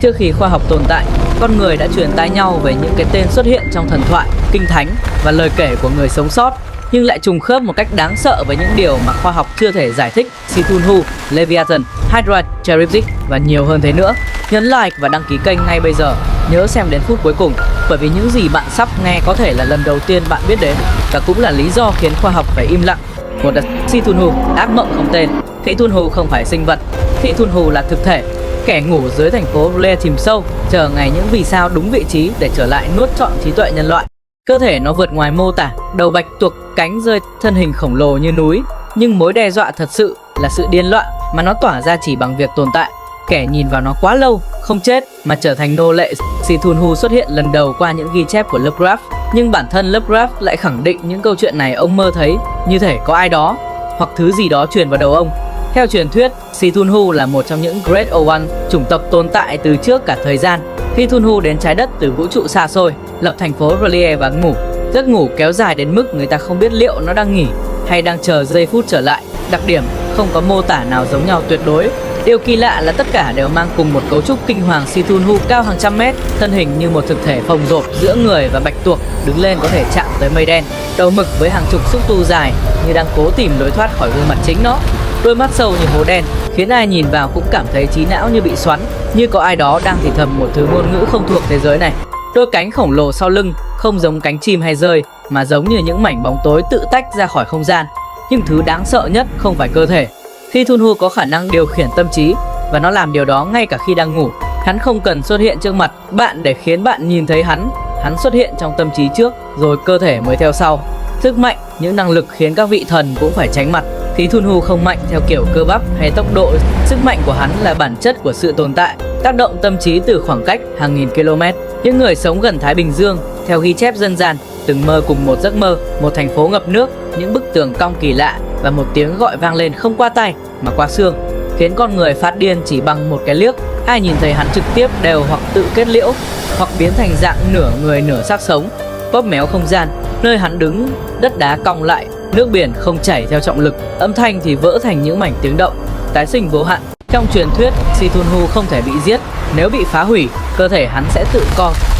Trước khi khoa học tồn tại, con người đã truyền tai nhau về những cái tên xuất hiện trong thần thoại, kinh thánh và lời kể của người sống sót, nhưng lại trùng khớp một cách đáng sợ với những điều mà khoa học chưa thể giải thích. Cthulhu, Leviathan, Hydra, Charybdis và nhiều hơn thế nữa. Nhấn like và đăng ký kênh ngay bây giờ. Nhớ xem đến phút cuối cùng, bởi vì những gì bạn sắp nghe có thể là lần đầu tiên bạn biết đến, và cũng là lý do khiến khoa học phải im lặng. Một là Cthulhu, ác mộng không tên. Cthulhu không phải sinh vật, Cthulhu là thực thể, kẻ ngủ dưới thành phố R'lyeh chìm sâu, chờ ngày những vì sao đúng vị trí để trở lại nuốt trọn trí tuệ nhân loại. Cơ thể nó vượt ngoài mô tả, đầu bạch tuộc, cánh rơi, thân hình khổng lồ như núi, nhưng mối đe dọa thật sự là sự điên loạn mà nó tỏa ra chỉ bằng việc tồn tại. Kẻ nhìn vào nó quá lâu, không chết mà trở thành nô lệ. Cthulhu xuất hiện lần đầu qua những ghi chép của Lovecraft, nhưng bản thân Lovecraft lại khẳng định những câu chuyện này ông mơ thấy, như thể có ai đó hoặc thứ gì đó truyền vào đầu ông. Theo truyền thuyết, Cthulhu là một trong những Great Old One, chủng tộc tồn tại từ trước cả thời gian. Cthulhu đến trái đất từ vũ trụ xa xôi, lập thành phố R'lyeh và ngủ. Giấc ngủ kéo dài đến mức người ta không biết liệu nó đang nghỉ hay đang chờ giây phút trở lại. Đặc điểm, không có mô tả nào giống nhau tuyệt đối. Điều kỳ lạ là tất cả đều mang cùng một cấu trúc kinh hoàng. Cthulhu cao hàng trăm mét, thân hình như một thực thể phồng rộp giữa người và bạch tuộc, đứng lên có thể chạm tới mây đen. Đầu mực với hàng chục xúc tu dài như đang cố tìm lối thoát khỏi gương mặt chính nó. Đôi mắt sâu như hố đen khiến ai nhìn vào cũng cảm thấy trí não như bị xoắn, như có ai đó đang thì thầm một thứ ngôn ngữ không thuộc thế giới này. Đôi cánh khổng lồ sau lưng không giống cánh chim hay rơi, mà giống như những mảnh bóng tối tự tách ra khỏi không gian. Nhưng thứ đáng sợ nhất không phải cơ thể. Cthulhu có khả năng điều khiển tâm trí, và nó làm điều đó ngay cả khi đang ngủ. Hắn không cần xuất hiện trước mặt bạn để khiến bạn nhìn thấy hắn. Hắn xuất hiện trong tâm trí trước, rồi cơ thể mới theo sau. Sức mạnh, những năng lực khiến các vị thần cũng phải tránh mặt. Cthulhu không mạnh theo kiểu cơ bắp hay tốc độ. Sức mạnh của hắn là bản chất của sự tồn tại, tác động tâm trí từ khoảng cách hàng nghìn km. Những người sống gần Thái Bình Dương, theo ghi chép dân gian, từng mơ cùng một giấc mơ, một thành phố ngập nước, những bức tường cong kỳ lạ và một tiếng gọi vang lên không qua tai mà qua xương, khiến con người phát điên chỉ bằng một cái liếc. Ai nhìn thấy hắn trực tiếp đều hoặc tự kết liễu, hoặc biến thành dạng nửa người nửa xác sống, bóp méo không gian. Nơi hắn đứng, đất đá cong lại, nước biển không chảy theo trọng lực, âm thanh thì vỡ thành những mảnh tiếng động. Tái sinh vô hạn. Trong truyền thuyết, Cthulhu không thể bị giết. Nếu bị phá hủy, cơ thể hắn sẽ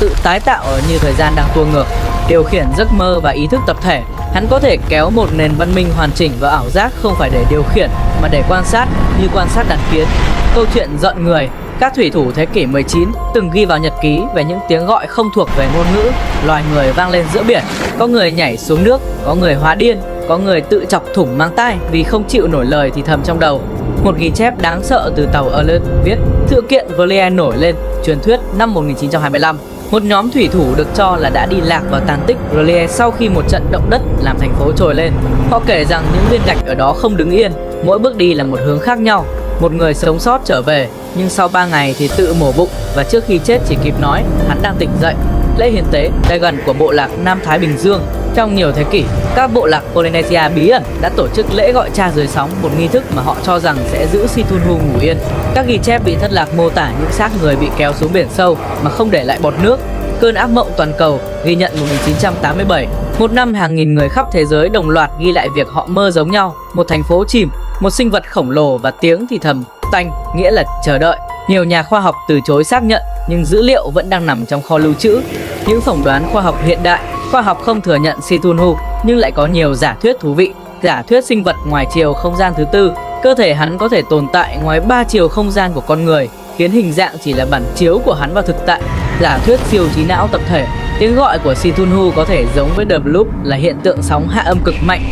tự tái tạo ở như thời gian đang tua ngược. Điều khiển giấc mơ và ý thức tập thể. Hắn có thể kéo một nền văn minh hoàn chỉnh vào ảo giác, không phải để điều khiển mà để quan sát, như quan sát đàn kiến. Câu chuyện giận người. Các thủy thủ thế kỷ 19 từng ghi vào nhật ký về những tiếng gọi không thuộc về ngôn ngữ loài người vang lên giữa biển. Có người nhảy xuống nước, có người hóa điên, có người tự chọc thủng mang tai vì không chịu nổi lời thì thầm trong đầu. Một ghi chép đáng sợ từ tàu Alert viết: sự kiện R'lyeh nổi lên, truyền thuyết năm 1925. Một nhóm thủy thủ được cho là đã đi lạc vào tàn tích R'lyeh sau khi một trận động đất làm thành phố trồi lên. Họ kể rằng những viên gạch ở đó không đứng yên, mỗi bước đi là một hướng khác nhau. Một người sống sót trở về, nhưng sau 3 ngày thì tự mổ bụng, và trước khi chết chỉ kịp nói hắn đang tỉnh dậy. Lễ hiến tế đai gần của bộ lạc Nam Thái Bình Dương. Trong nhiều thế kỷ, các bộ lạc Polynesia bí ẩn đã tổ chức lễ gọi cha dưới sóng, một nghi thức mà họ cho rằng sẽ giữ Cthulhu ngủ yên. Các ghi chép bị thất lạc mô tả những xác người bị kéo xuống biển sâu mà không để lại bọt nước. Cơn ác mộng toàn cầu ghi nhận 1987, một năm hàng nghìn người khắp thế giới đồng loạt ghi lại việc họ mơ giống nhau. Một thành phố chìm, một sinh vật khổng lồ và tiếng thì thầm tanh, nghĩa là chờ đợi. Nhiều nhà khoa học từ chối xác nhận, nhưng dữ liệu vẫn đang nằm trong kho lưu trữ. Những phỏng đoán khoa học hiện đại, khoa học không thừa nhận Cthulhu, nhưng lại có nhiều giả thuyết thú vị. Giả thuyết sinh vật ngoài chiều không gian thứ tư, cơ thể hắn có thể tồn tại ngoài 3 chiều không gian của con người, khiến hình dạng chỉ là bản chiếu của hắn vào thực tại. Giả thuyết siêu trí não tập thể, tiếng gọi của Cthulhu có thể giống với The Bloop, là hiện tượng sóng hạ âm cực mạnh.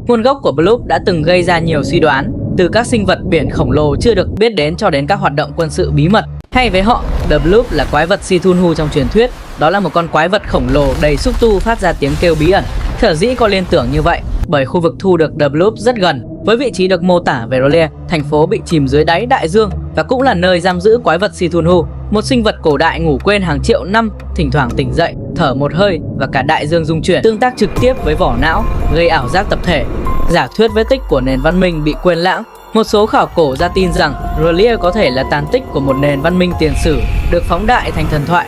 Nguồn gốc của Bloop đã từng gây ra nhiều suy đoán, từ các sinh vật biển khổng lồ chưa được biết đến cho đến các hoạt động quân sự bí mật. Hay với họ, The Bloop là quái vật Cthulhu trong truyền thuyết. Đó là một con quái vật khổng lồ đầy xúc tu phát ra tiếng kêu bí ẩn. Sở dĩ có liên tưởng như vậy bởi khu vực thu được The Bloop rất gần với vị trí được mô tả về R'lyeh, thành phố bị chìm dưới đáy đại dương, và cũng là nơi giam giữ quái vật Cthulhu, một sinh vật cổ đại ngủ quên hàng triệu năm, thỉnh thoảng tỉnh dậy, thở một hơi và cả đại dương rung chuyển, tương tác trực tiếp với vỏ não, gây ảo giác tập thể. Giả thuyết vết tích của nền văn minh bị quên lãng. Một số khảo cổ gia tin rằng R'lyeh có thể là tàn tích của một nền văn minh tiền sử được phóng đại thành thần thoại.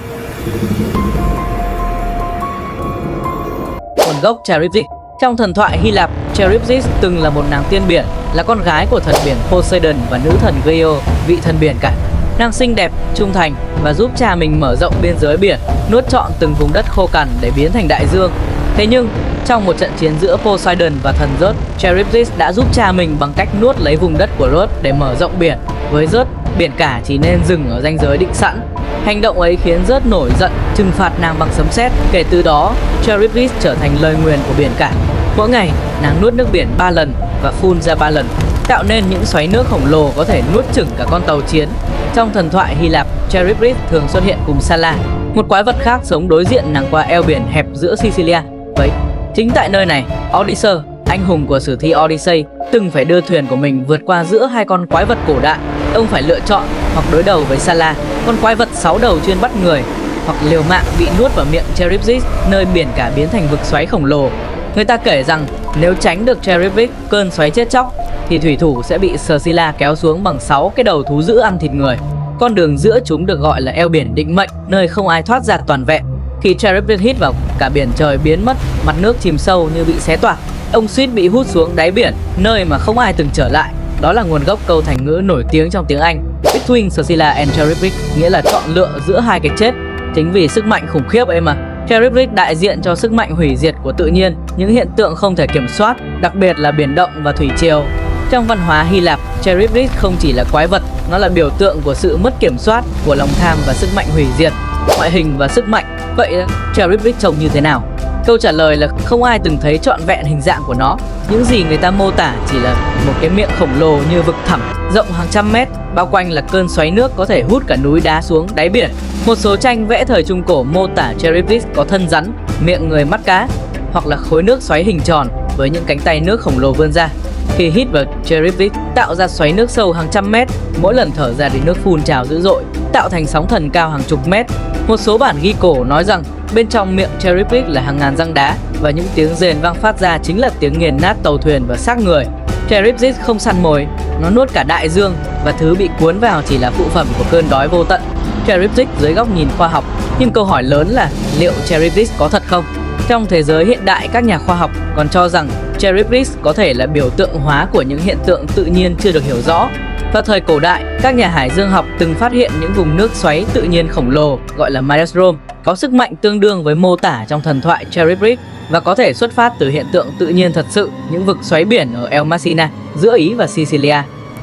Nguồn gốc Charybdis. Trong thần thoại Hy Lạp, Charybdis từng là một nàng tiên biển, là con gái của thần biển Poseidon và nữ thần Gaio, vị thần biển cả. Nàng xinh đẹp, trung thành và giúp cha mình mở rộng biên giới biển, nuốt trọn từng vùng đất khô cằn để biến thành đại dương. Thế nhưng, trong một trận chiến giữa Poseidon và thần Zeus, Charybdis đã giúp cha mình bằng cách nuốt lấy vùng đất của Zeus để mở rộng biển. Với Zeus, biển cả chỉ nên dừng ở ranh giới định sẵn. Hành động ấy khiến Zeus nổi giận, trừng phạt nàng bằng sấm sét. Kể từ đó, Charybdis trở thành lời nguyền của biển cả. Mỗi ngày, nàng nuốt nước biển 3 lần và phun ra 3 lần, tạo nên những xoáy nước khổng lồ có thể nuốt chửng cả con tàu chiến. Trong thần thoại Hy Lạp, Charybdis thường xuất hiện cùng Scylla, một quái vật khác sống đối diện nàng qua eo biển hẹp giữa Sicilia. Vậy, chính tại nơi này, Odysseus, anh hùng của sử thi Odyssey, từng phải đưa thuyền của mình vượt qua giữa hai con quái vật cổ đại. Ông phải lựa chọn hoặc đối đầu với Scylla, con quái vật 6 đầu chuyên bắt người, hoặc liều mạng bị nuốt vào miệng Charybdis, nơi biển cả biến thành vực xoáy khổng lồ. Người ta kể rằng nếu tránh được Charybdis, cơn xoáy chết chóc, thì thủy thủ sẽ bị Scylla kéo xuống bằng 6 cái đầu thú dữ ăn thịt người. Con đường giữa chúng được gọi là eo biển định mệnh, nơi không ai thoát ra toàn vẹn. Khi Charybdis hít vào, cả biển trời biến mất, mặt nước chìm sâu như bị xé toạc. Ông suýt bị hút xuống đáy biển, nơi mà không ai từng trở lại. Đó là nguồn gốc câu thành ngữ nổi tiếng trong tiếng Anh Between Scylla and Charybdis, nghĩa là chọn lựa giữa hai cái chết. Chính vì sức mạnh khủng khiếp ấy mà, Charybdis đại diện cho sức mạnh hủy diệt của tự nhiên, những hiện tượng không thể kiểm soát, đặc biệt là biển động và thủy triều. Trong văn hóa Hy Lạp, Charybdis không chỉ là quái vật, nó là biểu tượng của sự mất kiểm soát, của lòng tham và sức mạnh hủy diệt. Ngoại hình và sức mạnh. Vậy Charybdis trông như thế nào? Câu trả lời là không ai từng thấy trọn vẹn hình dạng của nó. Những gì người ta mô tả chỉ là một cái miệng khổng lồ như vực thẳm, rộng hàng trăm mét, bao quanh là cơn xoáy nước có thể hút cả núi đá xuống đáy biển. Một số tranh vẽ thời Trung Cổ mô tả Charybdis có thân rắn, miệng người mắt cá, hoặc là khối nước xoáy hình tròn với những cánh tay nước khổng lồ vươn ra. Khi hít vào Charybdis, tạo ra xoáy nước sâu hàng trăm mét, mỗi lần thở ra thì nước phun trào dữ dội, tạo thành sóng thần cao hàng chục mét. Một số bản ghi cổ nói rằng bên trong miệng Charybdis là hàng ngàn răng đá, và những tiếng rền vang phát ra chính là tiếng nghiền nát tàu thuyền và xác người. Charybdis không săn mồi, nó nuốt cả đại dương, và thứ bị cuốn vào chỉ là phụ phẩm của cơn đói vô tận. Charybdis dưới góc nhìn khoa học, nhưng câu hỏi lớn là liệu Charybdis có thật không? Trong thế giới hiện đại, các nhà khoa học còn cho rằng Charybdis có thể là biểu tượng hóa của những hiện tượng tự nhiên chưa được hiểu rõ. Vào thời cổ đại, các nhà hải dương học từng phát hiện những vùng nước xoáy tự nhiên khổng lồ gọi là maelstrom, có sức mạnh tương đương với mô tả trong thần thoại Charybdis và có thể xuất phát từ hiện tượng tự nhiên thật sự, những vực xoáy biển ở El Messina, giữa Ý và Sicilia.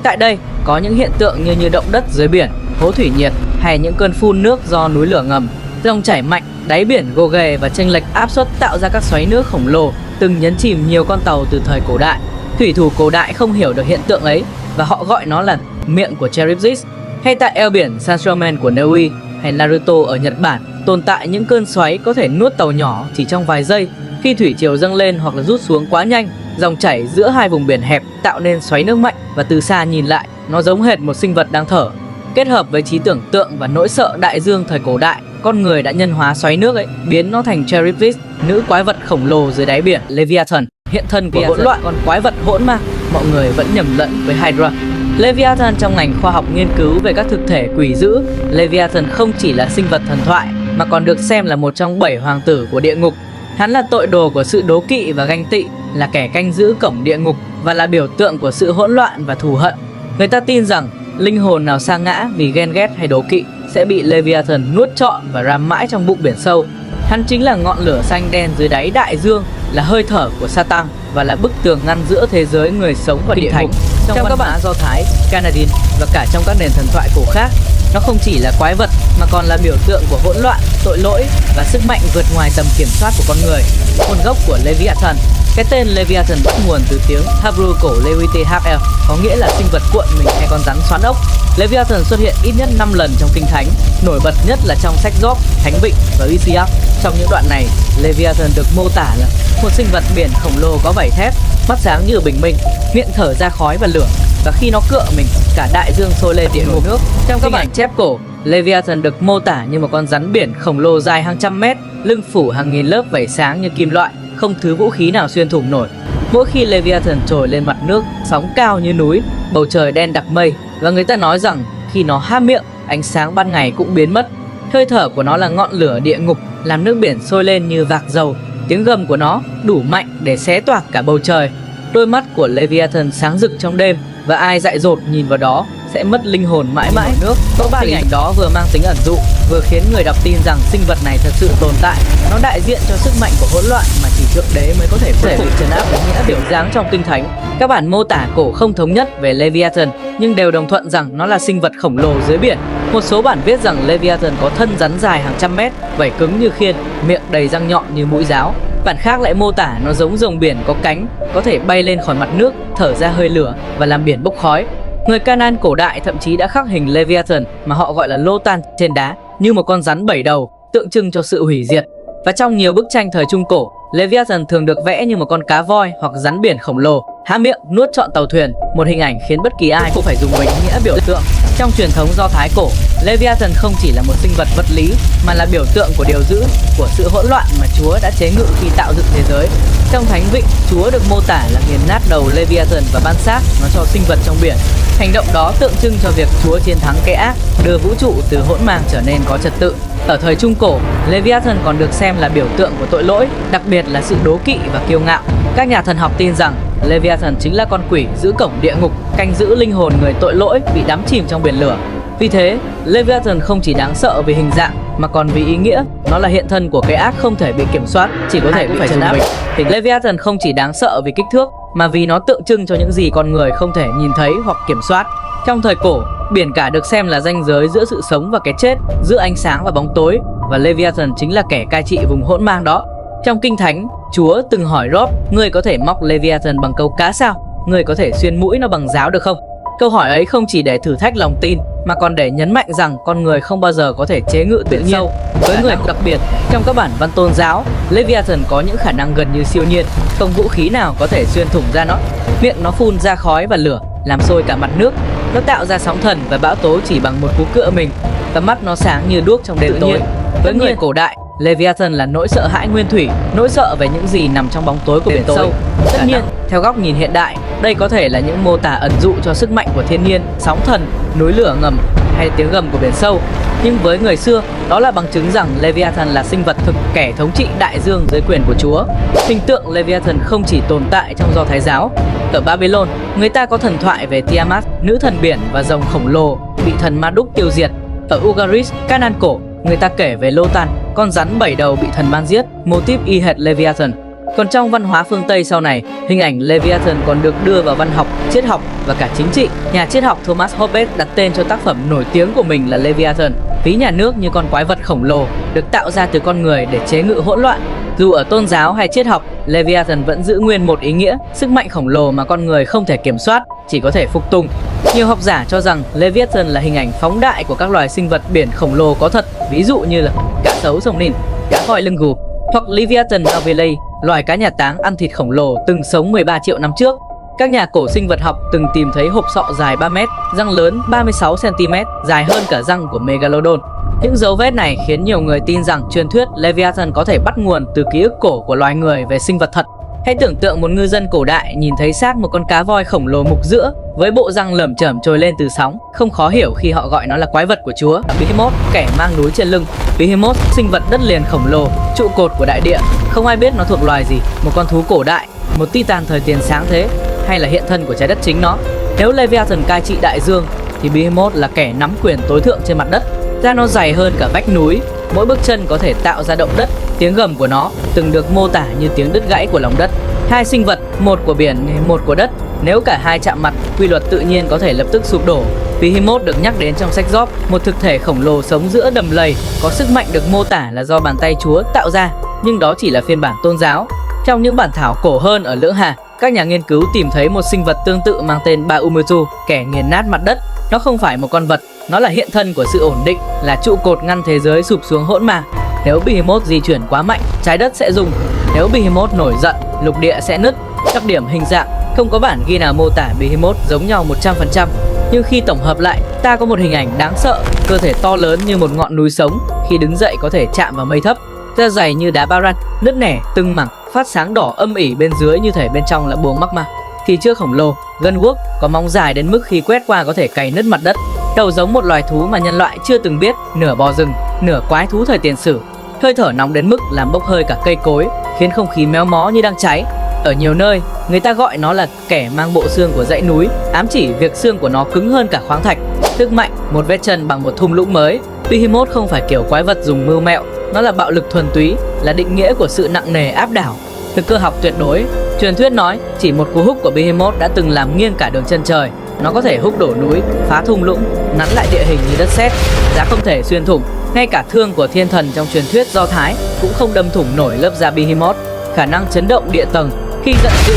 Tại đây có những hiện tượng như động đất dưới biển, hố thủy nhiệt hay những cơn phun nước do núi lửa ngầm. Dòng chảy mạnh, đáy biển gồ ghề và chênh lệch áp suất tạo ra các xoáy nước khổng lồ từng nhấn chìm nhiều con tàu từ thời cổ đại. Thủy thủ cổ đại không hiểu được hiện tượng ấy và họ gọi nó là miệng của Charybdis. Hay tại eo biển Sansomen của Na Uy hay Naruto ở Nhật Bản, tồn tại những cơn xoáy có thể nuốt tàu nhỏ chỉ trong vài giây. Khi thủy triều dâng lên hoặc là rút xuống quá nhanh, dòng chảy giữa hai vùng biển hẹp tạo nên xoáy nước mạnh, và từ xa nhìn lại, nó giống hệt một sinh vật đang thở. Kết hợp với trí tưởng tượng và nỗi sợ đại dương thời cổ đại, con người đã nhân hóa xoáy nước ấy, biến nó thành Charybdis, nữ quái vật khổng lồ dưới đáy biển Leviathan, hiện thân của hỗn loạn, con quái vật hỗn mang. Mọi người vẫn nhầm lẫn với Hydra. Leviathan trong ngành khoa học nghiên cứu về các thực thể quỷ dữ, Leviathan không chỉ là sinh vật thần thoại mà còn được xem là một trong 7 hoàng tử của địa ngục. Hắn là tội đồ của sự đố kỵ và ganh tị, là kẻ canh giữ cổng địa ngục và là biểu tượng của sự hỗn loạn và thù hận. Người ta tin rằng linh hồn nào sa ngã vì ghen ghét hay đố kỵ sẽ bị Leviathan nuốt trọn và giam mãi trong bụng biển sâu. Hắn chính là ngọn lửa xanh đen dưới đáy đại dương, là hơi thở của Satan và là bức tường ngăn giữa thế giới người sống và địa ngục. Trong các bản Do Thái, Canadian và cả trong các nền thần thoại cổ khác, nó không chỉ là quái vật mà còn là biểu tượng của hỗn loạn, tội lỗi và sức mạnh vượt ngoài tầm kiểm soát của con người. Nguồn gốc của Leviathan. Cái tên Leviathan bắt nguồn từ tiếng Hebrew cổ Levite-hafel, có nghĩa là sinh vật cuộn mình hay con rắn xoắn ốc. Leviathan xuất hiện ít nhất 5 lần trong Kinh Thánh, nổi bật nhất là trong sách Job, Thánh Vịnh và Isiach. Trong những đoạn này, Leviathan được mô tả là một sinh vật biển khổng lồ có vảy thép, mắt sáng như bình minh, miệng thở ra khói và lửa, và khi nó cựa mình, cả đại dương sôi lên địa ngục nước. Trong các bản chép cổ, Leviathan được mô tả như một con rắn biển khổng lồ dài hàng trăm mét, lưng phủ hàng nghìn lớp vảy sáng như kim loại, không thứ vũ khí nào xuyên thủng nổi. Mỗi khi Leviathan trồi lên mặt nước, sóng cao như núi, bầu trời đen đặc mây, và người ta nói rằng khi nó há miệng, ánh sáng ban ngày cũng biến mất. Hơi thở của nó là ngọn lửa địa ngục, làm nước biển sôi lên như vạc dầu. Tiếng gầm của nó đủ mạnh để xé toạc cả bầu trời. Đôi mắt của Leviathan sáng rực trong đêm, và ai dại dột nhìn vào đó sẽ sẽ mất linh hồn mãi mãi. Nước có hình ảnh đó vừa mang tính ẩn dụ, vừa khiến người đọc tin rằng sinh vật này thật sự tồn tại. Nó đại diện cho sức mạnh của hỗn loạn mà chỉ thượng đế mới có thể bị trấn áp. Ý nghĩa biểu dáng trong kinh thánh, các bản mô tả cổ không thống nhất về Leviathan nhưng đều đồng thuận rằng nó là sinh vật khổng lồ dưới biển. Một số bản viết rằng Leviathan có thân rắn dài hàng trăm mét, vảy cứng như khiên, miệng đầy răng nhọn như mũi giáo. Bản khác lại mô tả nó giống rồng biển có cánh, có thể bay lên khỏi mặt nước, thở ra hơi lửa và làm biển bốc khói. Người Canaan cổ đại thậm chí đã khắc hình Leviathan mà họ gọi là Lotan trên đá như một con rắn 7 đầu, tượng trưng cho sự hủy diệt. Và trong nhiều bức tranh thời Trung Cổ, Leviathan thường được vẽ như một con cá voi hoặc rắn biển khổng lồ, há miệng nuốt trọn tàu thuyền, một hình ảnh khiến bất kỳ ai cũng phải dùng ý nghĩa biểu tượng. Trong truyền thống Do Thái cổ, Leviathan không chỉ là một sinh vật vật lý mà là biểu tượng của điều dữ, của sự hỗn loạn mà Chúa đã chế ngự khi tạo dựng thế giới. Trong Thánh Vịnh, Chúa được mô tả là nghiền nát đầu Leviathan và ban xác nó cho sinh vật trong biển. Hành động đó tượng trưng cho việc Chúa chiến thắng kẻ ác, đưa vũ trụ từ hỗn mang trở nên có trật tự. Ở thời Trung Cổ, Leviathan còn được xem là biểu tượng của tội lỗi, đặc biệt là sự đố kỵ và kiêu ngạo. Các nhà thần học tin rằng Leviathan chính là con quỷ giữ cổng địa ngục, canh giữ linh hồn người tội lỗi bị đắm chìm trong biển lửa. Vì thế, Leviathan không chỉ đáng sợ vì hình dạng mà còn vì ý nghĩa. Nó là hiện thân của cái ác không thể bị kiểm soát, chỉ có thể bị trấn áp. Thì Leviathan không chỉ đáng sợ vì kích thước mà vì nó tượng trưng cho những gì con người không thể nhìn thấy hoặc kiểm soát. Trong thời cổ, biển cả được xem là ranh giới giữa sự sống và cái chết, giữa ánh sáng và bóng tối, và Leviathan chính là kẻ cai trị vùng hỗn mang đó. Trong Kinh Thánh, Chúa từng hỏi Job: "Ngươi có thể móc Leviathan bằng câu cá sao? Ngươi có thể xuyên mũi nó bằng giáo được không?" Câu hỏi ấy không chỉ để thử thách lòng tin mà còn để nhấn mạnh rằng con người không bao giờ có thể chế ngự tự nhiên. Với người đặc biệt, trong các bản văn tôn giáo, Leviathan có những khả năng gần như siêu nhiên, không vũ khí nào có thể xuyên thủng ra nó. Miệng nó phun ra khói và lửa, làm sôi cả mặt nước. Nó tạo ra sóng thần và bão tố chỉ bằng một cú cựa mình, và mắt nó sáng như đuốc trong đêm tối. Với người cổ đại, Leviathan là nỗi sợ hãi nguyên thủy, nỗi sợ về những gì nằm trong bóng tối của biển sâu. Tất nhiên, theo góc nhìn hiện đại, đây có thể là những mô tả ẩn dụ cho sức mạnh của thiên nhiên, sóng thần, núi lửa ngầm hay tiếng gầm của biển sâu. Nhưng với người xưa, đó là bằng chứng rằng Leviathan là sinh vật thực, kẻ thống trị đại dương dưới quyền của Chúa. Hình tượng Leviathan không chỉ tồn tại trong Do Thái giáo. Ở Babylon, người ta có thần thoại về Tiamat, nữ thần biển và rồng khổng lồ bị thần Marduk tiêu diệt. Ở Ugarit, Canaan cổ, người ta kể về Lotan, con rắn 7 đầu bị thần ban giết, mô típ y hệt Leviathan. Còn trong văn hóa phương Tây sau này, hình ảnh Leviathan còn được đưa vào văn học, triết học và cả chính trị. Nhà triết học Thomas Hobbes đặt tên cho tác phẩm nổi tiếng của mình là Leviathan, ví nhà nước như con quái vật khổng lồ được tạo ra từ con người để chế ngự hỗn loạn. Dù ở tôn giáo hay triết học, Leviathan vẫn giữ nguyên một ý nghĩa, sức mạnh khổng lồ mà con người không thể kiểm soát, chỉ có thể phục tùng. Nhiều học giả cho rằng Leviathan là hình ảnh phóng đại của các loài sinh vật biển khổng lồ có thật, ví dụ như là cá sấu sông Nin, cá voi lưng gù, hoặc Leviathan novelei, loài cá nhà táng ăn thịt khổng lồ từng sống 13 triệu năm trước. Các nhà cổ sinh vật học từng tìm thấy hộp sọ dài 3 mét, răng lớn 36 cm, dài hơn cả răng của Megalodon. Những dấu vết này khiến nhiều người tin rằng truyền thuyết Leviathan có thể bắt nguồn từ ký ức cổ của loài người về sinh vật thật. Hãy tưởng tượng một ngư dân cổ đại nhìn thấy xác một con cá voi khổng lồ mục giữa với bộ răng lởm chởm trồi lên từ sóng, không khó hiểu khi họ gọi nó là quái vật của Chúa. Behemoth, kẻ mang núi trên lưng. Behemoth, sinh vật đất liền khổng lồ, trụ cột của đại địa. Không ai biết nó thuộc loài gì, một con thú cổ đại, một titan thời tiền sáng thế, hay là hiện thân của trái đất chính nó. Nếu Leviathan cai trị đại dương thì Behemoth là kẻ nắm quyền tối thượng trên mặt đất. Da nó dày hơn cả vách núi, mỗi bước chân có thể tạo ra động đất. Tiếng gầm của nó từng được mô tả như tiếng đứt gãy của lòng đất. Hai sinh vật, một của biển, một của đất, nếu cả hai chạm mặt, quy luật tự nhiên có thể lập tức sụp đổ. Behemoth được nhắc đến trong sách Job, một thực thể khổng lồ sống giữa đầm lầy, có sức mạnh được mô tả là do bàn tay Chúa tạo ra, nhưng đó chỉ là phiên bản tôn giáo. Trong những bản thảo cổ hơn ở Lưỡng Hà, các nhà nghiên cứu tìm thấy một sinh vật tương tự mang tên Baumutu, kẻ nghiền nát mặt đất. Nó không phải một con vật, nó là hiện thân của sự ổn định, là trụ cột ngăn thế giới sụp xuống hỗn mang. Nếu Behemoth di chuyển quá mạnh, trái đất sẽ rung. Nếu Behemoth nổi giận, lục địa sẽ nứt. Các điểm hình dạng, không có bản ghi nào mô tả Behemoth giống nhau 100%. Nhưng khi tổng hợp lại, ta có một hình ảnh đáng sợ, cơ thể to lớn như một ngọn núi sống, khi đứng dậy có thể chạm vào mây thấp. Da dày như đá Baran, nứt nẻ, từng mảng, phát sáng đỏ âm ỉ bên dưới như thể bên trong là buồng magma. Thì trước khổng lồ, gân guốc, có móng dài đến mức khi quét qua có thể cày nứt mặt đất. Đầu giống một loài thú mà nhân loại chưa từng biết, nửa bò rừng, nửa quái thú thời tiền sử. Hơi thở nóng đến mức làm bốc hơi cả cây cối, khiến không khí méo mó như đang cháy. Ở nhiều nơi, người ta gọi nó là kẻ mang bộ xương của dãy núi, ám chỉ việc xương của nó cứng hơn cả khoáng thạch. Sức mạnh, một vết chân bằng một thung lũng mới. Behemoth không phải kiểu quái vật dùng mưu mẹo, nó là bạo lực thuần túy, là định nghĩa của sự nặng nề áp đảo. Thực cơ học tuyệt đối. Truyền thuyết nói chỉ một cú húc của Behemoth đã từng làm nghiêng cả đường chân trời. Nó có thể húc đổ núi, phá thung lũng, nắn lại địa hình như đất sét, giá không thể xuyên thủng. Ngay cả thương của thiên thần trong truyền thuyết Do Thái cũng không đâm thủng nổi lớp da Behemoth. Khả năng chấn động địa tầng. Khi giận dữ,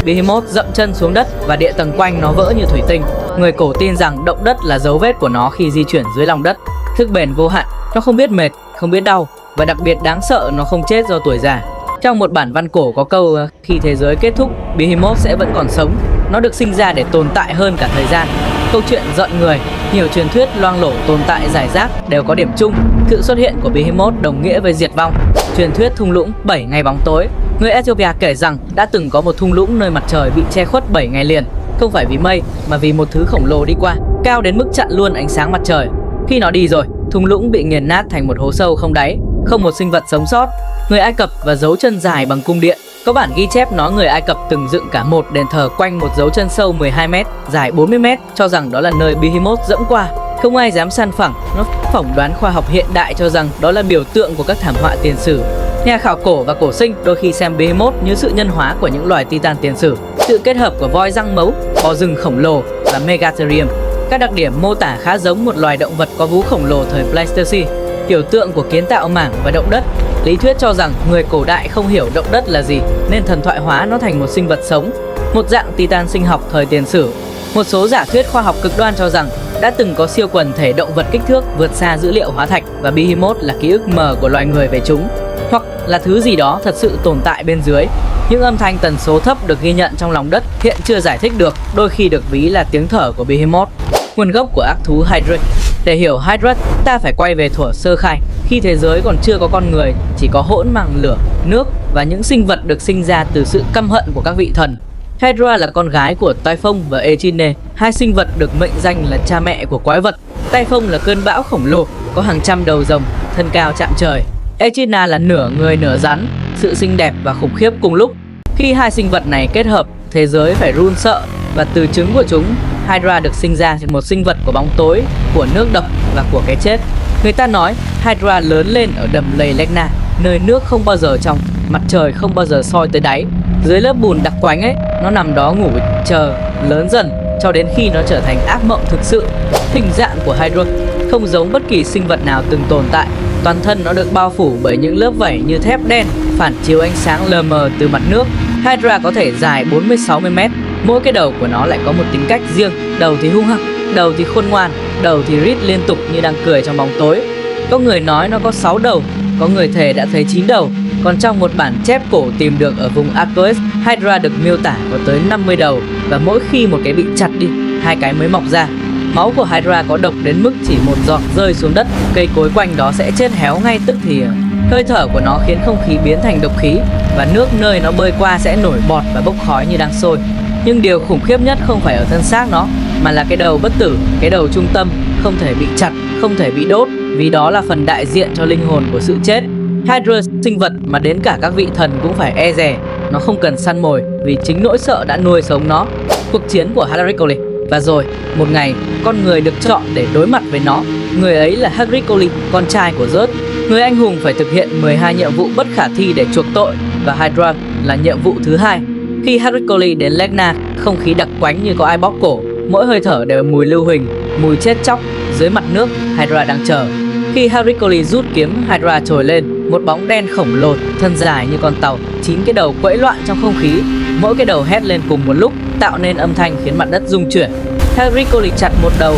Behemoth dậm chân xuống đất và địa tầng quanh nó vỡ như thủy tinh. Người cổ tin rằng động đất là dấu vết của nó khi di chuyển dưới lòng đất. Sức bền vô hạn, nó không biết mệt, không biết đau, và đặc biệt đáng sợ, nó không chết do tuổi già. Trong một bản văn cổ có câu khi thế giới kết thúc, Behemoth sẽ vẫn còn sống. Nó được sinh ra để tồn tại hơn cả thời gian. Câu chuyện giận người, nhiều truyền thuyết loang lổ tồn tại rải rác đều có điểm chung. Sự xuất hiện của Behemoth đồng nghĩa với diệt vong. Truyền thuyết thung lũng 7 ngày bóng tối. Người Ethiopia kể rằng đã từng có một thung lũng nơi mặt trời bị che khuất 7 ngày liền. Không phải vì mây mà vì một thứ khổng lồ đi qua, cao đến mức chặn luôn ánh sáng mặt trời. Khi nó đi rồi, thung lũng bị nghiền nát thành một hố sâu không đáy, không một sinh vật sống sót. Người Ai Cập và dấu chân dài bằng cung điện. Có bản ghi chép nói người Ai Cập từng dựng cả một đền thờ quanh một dấu chân sâu 12m, dài 40m, cho rằng đó là nơi Behemoth dẫm qua. Không ai dám san phẳng. Nó phỏng đoán khoa học hiện đại cho rằng đó là biểu tượng của các thảm họa tiền sử. Nhà khảo cổ và cổ sinh đôi khi xem Behemoth như sự nhân hóa của những loài Titan tiền sử, sự kết hợp của voi răng mấu, bò rừng khổng lồ và Megatherium. Các đặc điểm mô tả khá giống một loài động vật có vú khổng lồ thời Pleistocene, biểu tượng của kiến tạo mảng và động đất. Lý thuyết cho rằng người cổ đại không hiểu động đất là gì nên thần thoại hóa nó thành một sinh vật sống, một dạng Titan sinh học thời tiền sử. Một số giả thuyết khoa học cực đoan cho rằng đã từng có siêu quần thể động vật kích thước vượt xa dữ liệu hóa thạch và Behemoth là ký ức mờ của loài người về chúng, hoặc là thứ gì đó thật sự tồn tại bên dưới. Những âm thanh tần số thấp được ghi nhận trong lòng đất hiện chưa giải thích được, đôi khi được ví là tiếng thở của Behemoth. Nguồn gốc của ác thú Hydra. Để hiểu Hydra, ta phải quay về thuở sơ khai, khi thế giới còn chưa có con người, chỉ có hỗn mang lửa, nước và những sinh vật được sinh ra từ sự căm hận của các vị thần. Hydra là con gái của Typhon và Echine, hai sinh vật được mệnh danh là cha mẹ của quái vật. Typhon là cơn bão khổng lồ, có hàng trăm đầu rồng, thân cao chạm trời. Echina là nửa người nửa rắn, sự xinh đẹp và khủng khiếp cùng lúc. Khi hai sinh vật này kết hợp, thế giới phải run sợ, và từ trứng của chúng, Hydra được sinh ra thành một sinh vật của bóng tối, của nước độc và của cái chết. Người ta nói Hydra lớn lên ở đầm lầy Legna, nơi nước không bao giờ trong, mặt trời không bao giờ soi tới đáy. Dưới lớp bùn đặc quánh ấy, nó nằm đó ngủ chờ, lớn dần cho đến khi nó trở thành ác mộng thực sự. Hình dạng của Hydra không giống bất kỳ sinh vật nào từng tồn tại. Toàn thân nó được bao phủ bởi những lớp vảy như thép đen, phản chiếu ánh sáng lờ mờ từ mặt nước. Hydra có thể dài 40-60m. Mỗi cái đầu của nó lại có một tính cách riêng. Đầu thì hung hăng, đầu thì khôn ngoan, đầu thì rít liên tục như đang cười trong bóng tối. Có người nói nó có 6 đầu, có người thề đã thấy 9 đầu. Còn trong một bản chép cổ tìm được ở vùng Arcoes, Hydra được miêu tả có tới 50 đầu, và mỗi khi một cái bị chặt đi, hai cái mới mọc ra. Máu của Hydra có độc đến mức chỉ một giọt rơi xuống đất, cây cối quanh đó sẽ chết héo ngay tức thì. Hơi thở của nó khiến không khí biến thành độc khí, và nước nơi nó bơi qua sẽ nổi bọt và bốc khói như đang sôi. Nhưng điều khủng khiếp nhất không phải ở thân xác nó, mà là cái đầu bất tử, cái đầu trung tâm, không thể bị chặt, không thể bị đốt, vì đó là phần đại diện cho linh hồn của sự chết. Hydra, sinh vật mà đến cả các vị thần cũng phải e dè. Nó không cần săn mồi vì chính nỗi sợ đã nuôi sống nó. Cuộc chiến của Harikoli. Và rồi, một ngày, con người được chọn để đối mặt với nó. Người ấy là Harikoli, con trai của Zeus. Người anh hùng phải thực hiện 12 nhiệm vụ bất khả thi để chuộc tội, và Hydra là nhiệm vụ thứ hai. Khi Harikoli đến Legna, không khí đặc quánh như có ai bóp cổ. Mỗi hơi thở đều mùi lưu huỳnh, mùi chết chóc. Dưới mặt nước, Hydra đang chờ. Khi Harikoli rút kiếm, Hydra trồi lên, một bóng đen khổng lồ, thân dài như con tàu, 9 cái đầu quẫy loạn trong không khí. Mỗi cái đầu hét lên cùng một lúc, tạo nên âm thanh khiến mặt đất rung chuyển. Harikoli chặt một đầu,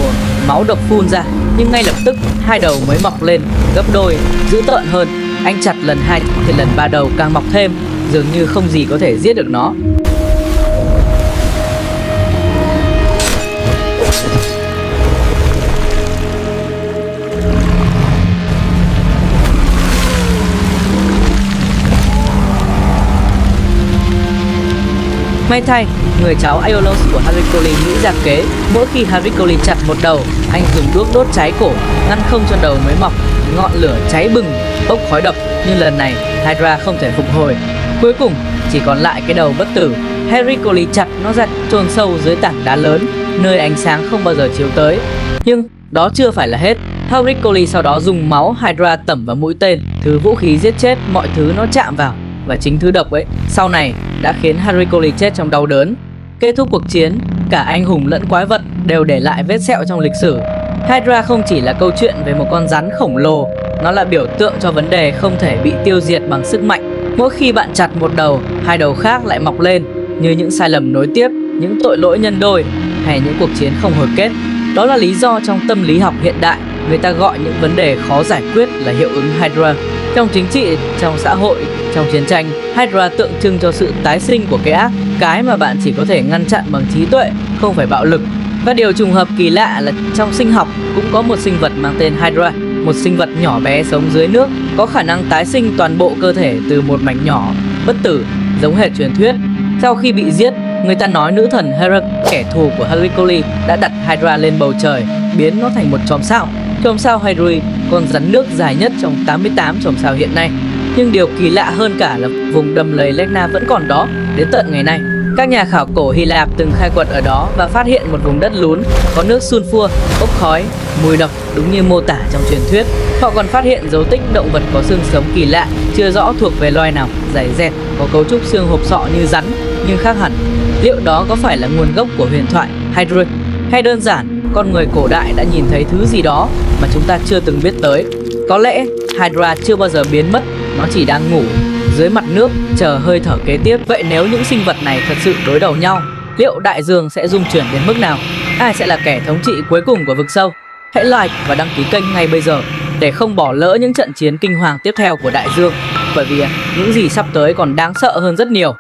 máu độc phun ra, nhưng ngay lập tức hai đầu mới mọc lên, gấp đôi, dữ tợn hơn. Anh chặt lần 2 thì lần 3 đầu càng mọc thêm, dường như không gì có thể giết được nó. May thay, người cháu Aiolos của Harikoli nghĩ ra kế. Mỗi khi Harikoli chặt một đầu, anh dùng đuốc đốt cháy cổ, ngăn không cho đầu mới mọc. Ngọn lửa cháy bừng, bốc khói độc. Nhưng lần này, Hydra không thể phục hồi. Cuối cùng chỉ còn lại cái đầu bất tử. Hercule chặt nó ra chôn sâu dưới tảng đá lớn, nơi ánh sáng không bao giờ chiếu tới. Nhưng đó chưa phải là hết. Hercule sau đó dùng máu Hydra tẩm vào mũi tên, thứ vũ khí giết chết mọi thứ nó chạm vào. Và chính thứ độc ấy sau này đã khiến Hercule chết trong đau đớn. Kết thúc cuộc chiến, cả anh hùng lẫn quái vật đều để lại vết sẹo trong lịch sử. Hydra không chỉ là câu chuyện về một con rắn khổng lồ, nó là biểu tượng cho vấn đề không thể bị tiêu diệt bằng sức mạnh. Mỗi khi bạn chặt một đầu, hai đầu khác lại mọc lên, như những sai lầm nối tiếp, những tội lỗi nhân đôi hay những cuộc chiến không hồi kết. Đó là lý do trong tâm lý học hiện đại, người ta gọi những vấn đề khó giải quyết là hiệu ứng Hydra. Trong chính trị, trong xã hội, trong chiến tranh, Hydra tượng trưng cho sự tái sinh của cái ác, cái mà bạn chỉ có thể ngăn chặn bằng trí tuệ, không phải bạo lực. Và điều trùng hợp kỳ lạ là trong sinh học cũng có một sinh vật mang tên Hydra, một sinh vật nhỏ bé sống dưới nước, có khả năng tái sinh toàn bộ cơ thể từ một mảnh nhỏ, bất tử, giống hệt truyền thuyết. Sau khi bị giết, người ta nói nữ thần Hera, kẻ thù của Hercule, đã đặt Hydra lên bầu trời, biến nó thành một chòm sao. Chòm sao Hydra, con rắn nước dài nhất trong 88 chòm sao hiện nay. Nhưng điều kỳ lạ hơn cả là vùng đầm lầy Lerna vẫn còn đó đến tận ngày nay. Các nhà khảo cổ Hy Lạp từng khai quật ở đó và phát hiện một vùng đất lún có nước sulfur, bốc khói, mùi độc đúng như mô tả trong truyền thuyết. Họ còn phát hiện dấu tích động vật có xương sống kỳ lạ, chưa rõ thuộc về loài nào, dày dẹt, có cấu trúc xương hộp sọ như rắn nhưng khác hẳn. Liệu đó có phải là nguồn gốc của huyền thoại Hydra? Hay đơn giản con người cổ đại đã nhìn thấy thứ gì đó mà chúng ta chưa từng biết tới? Có lẽ Hydra chưa bao giờ biến mất, nó chỉ đang ngủ dưới mặt nước chờ hơi thở kế tiếp. Vậy nếu những sinh vật này thật sự đối đầu nhau, liệu đại dương sẽ rung chuyển đến mức nào? Ai sẽ là kẻ thống trị cuối cùng của vực sâu? Hãy like và đăng ký kênh ngay bây giờ để không bỏ lỡ những trận chiến kinh hoàng tiếp theo của đại dương, bởi vì những gì sắp tới còn đáng sợ hơn rất nhiều.